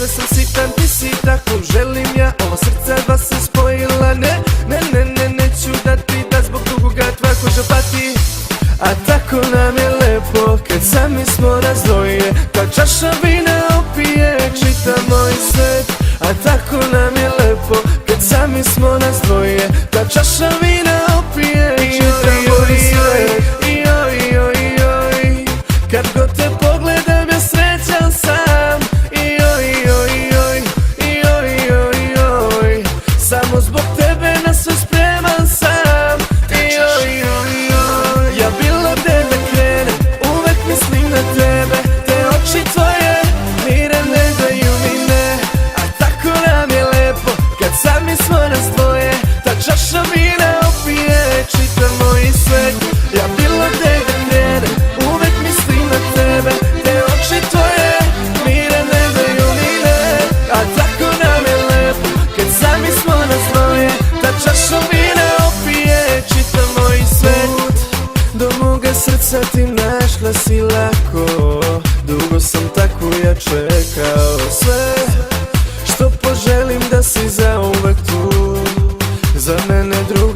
tebe sam sitan, ti si tako želim ja. Ova srca dva se spojila, ne, neću da ti da zbog drugoga tvoja koža pati. A tako nam je lepo kad sami smo razdvoje, ta čaša vina opije čitav moj svet. A tako nam je lepo kad sami smo nas dvoje, ta čaša vina opije čitav moj svet. Kad god te pogledam ja srećan sam, samo zbog tebe na sve spreman sam. Ja bilo gde da krenem, uvek mislim na tebe, te oči tvoje mire ne daju mi ne. A tako nam je lepo kad sami smo nas dvoje, ta čaša vina opije čitav moj svet. Ja bilo gde da krenem, uvek mislim na tebe, te oči tvoje mire ne daju mi ne. A tako nam je lepo kad sami smo nas dvoje, ta čaša vina opije čitav moj svet. Do moga srca ti našla si lako, dugo sam tako ja čekao. Sve što poželim da si zauvek tu, za mene drugo